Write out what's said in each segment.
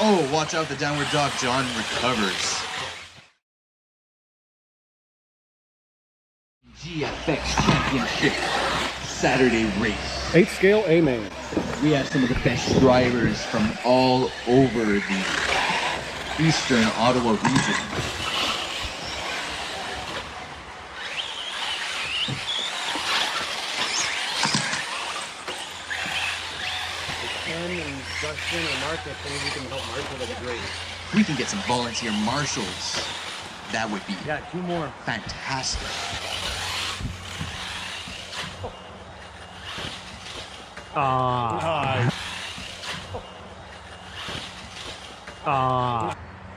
Oh, watch out, the downward dog. John recovers. GFX Championship Saturday race. 8 scale A main. We have some of the best drivers from all over the eastern Ottawa region. Ken and Justin and Mark, if any of you can help Mark, that'd be great. We can get some volunteer marshals. That would be 2 more. fantastic.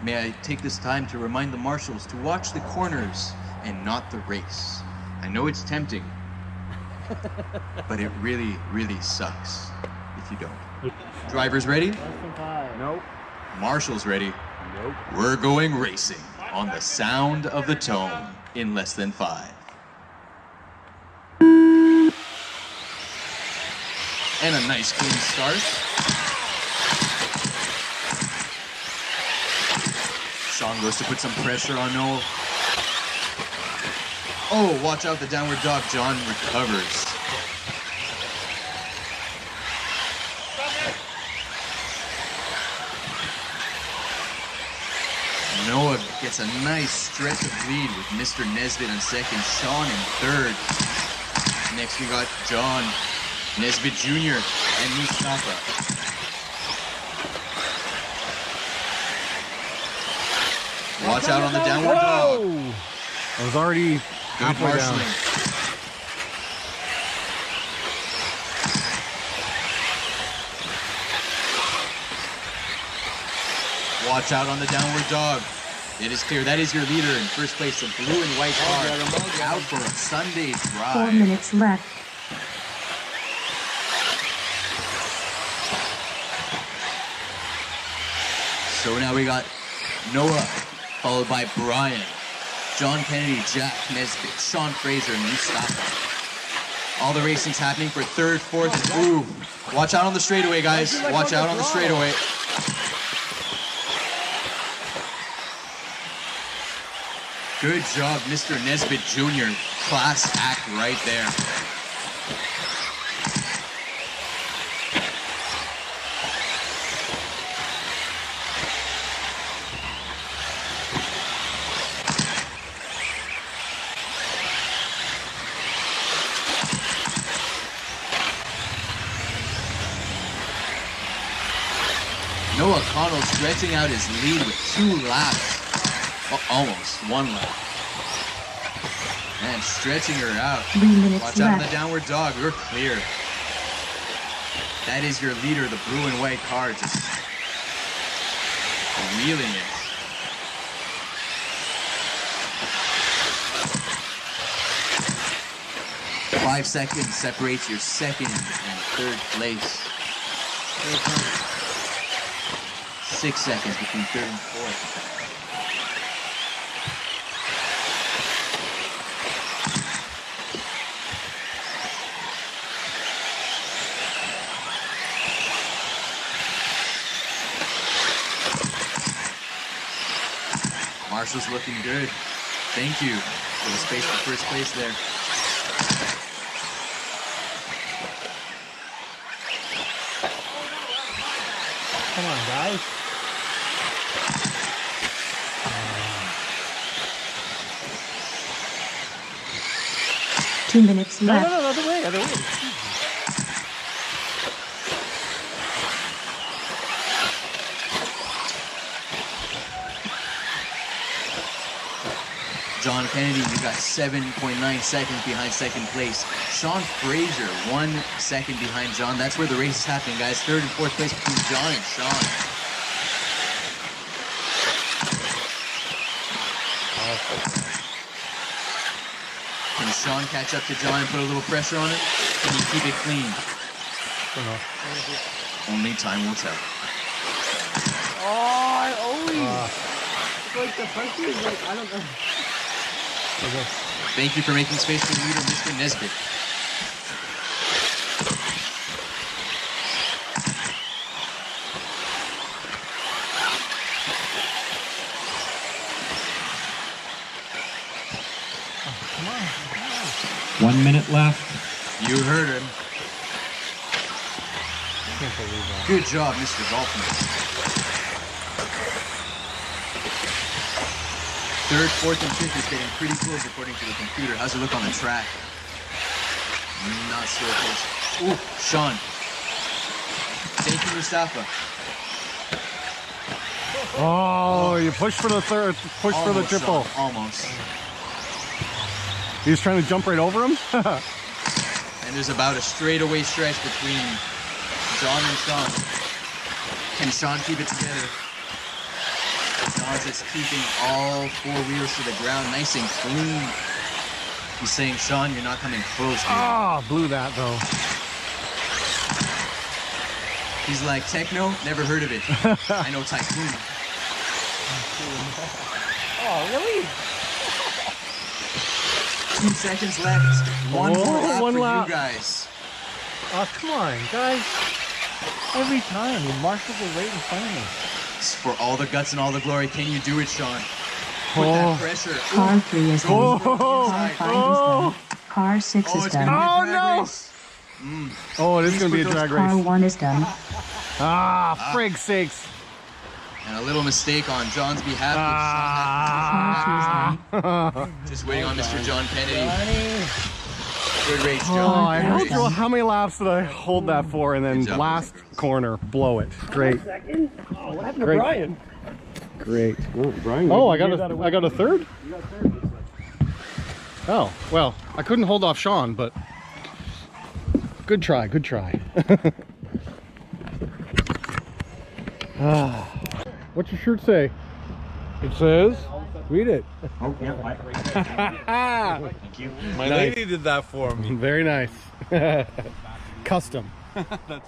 May I take this time to remind the marshals to watch the corners and not the race. I know it's tempting, but it really, really sucks if you don't. Drivers ready? Nope. Marshals ready? Nope. We're going racing on the sound of the tone in less than 5. And a nice clean start. Sean goes to put some pressure on Noel. Oh, watch out, the downward dog. John recovers. Noah gets a nice stretch of lead with Mr. Nesbitt on second, Sean in third. Next we got John, Nesbitt Jr., and Mustafa. Watch out on the downward dog. I was already Good halfway down. marshalling. Watch out on the downward dog. It is clear. That is your leader in first place, a blue and white car. Out for a Sunday drive. 4 minutes left. So now we got Noah, followed by Brian, John Kennedy, Jack Nesbitt, Sean Fraser, and Mustafa. All the racing's happening for third, fourth, and ooh. Watch out on the straightaway, guys. Watch out on the straightaway. Good job, Mr. Nesbitt Jr. Class act right there. Noah Connell stretching out his lead with 2 laps. Well, almost 1 lap. And stretching her out. 3 minutes Watch out on the left. downward dog. We're clear. That is your leader, the blue and white car, just wheeling it. Five seconds separates your second and third place. 6 seconds between third and fourth. Marshall's looking good. Thank you for the space for first place there. Come on, guys. 2 minutes No, left. other way, other way. John Kennedy, you got 7.9 seconds behind second place. Sean Fraser, 1 second behind John. That's where the race is happening, guys. Third and fourth place between John and Sean. Can Sean catch up to John and put a little pressure on it? Can he keep it clean? Only time will tell. Oh, I always... it's like the first thing is like, I don't know. Okay. Thank you for making space for the leader, Mr. Nesbitt. 1 minute left. You heard him. Can't believe that. Good job, Mr. Golfman. Third, fourth, and fifth is getting pretty close according to the computer. How's it look on the track? Not so close. Ooh, Sean. Thank you, Mustafa. Oh, you push for the third, push for the Almost, triple. Sean, almost. He's trying to jump right over him. And there's about a straightaway stretch between John and Sean. Can Sean keep it together? John's just keeping all four wheels to the ground, nice and clean. He's saying, Sean, you're not coming close. Dude. Ah, blew that though. He's like, techno? Never heard of it. I know tycoon. Oh, really? 2 seconds left. One Whoa, more lap one for lap. you guys. Oh, come on, guys. Every time you marshal the rate in front of me. It's for all the guts and all the glory. Can you do it, Sean? Put Oh. that pressure. Car 3 is done. Oh, Car 5 is done. Car 6 is it's gonna be done. a Oh, drag no. race. Oh, it is Please going to be a put drag Car race. 1 is done. Ah, frig sakes. And a little mistake on John's behalf. Ah. Car 2 is done. Just waiting on Mr. John Kennedy. Honey. Good race, Oh, John. I Good held race. through how many laps did I hold that for? And then Good job, last boys and girls. corner, blow it. Great. Second? Oh, what happened Great. to Brian? Great. Brian, Oh, I got a third? Oh, well, I couldn't hold off Sean, but good try, good try. Ah. What's your shirt say? It says, read it. Oh, yeah. Thank you. My lady did that for me. Very nice. Custom. That's right.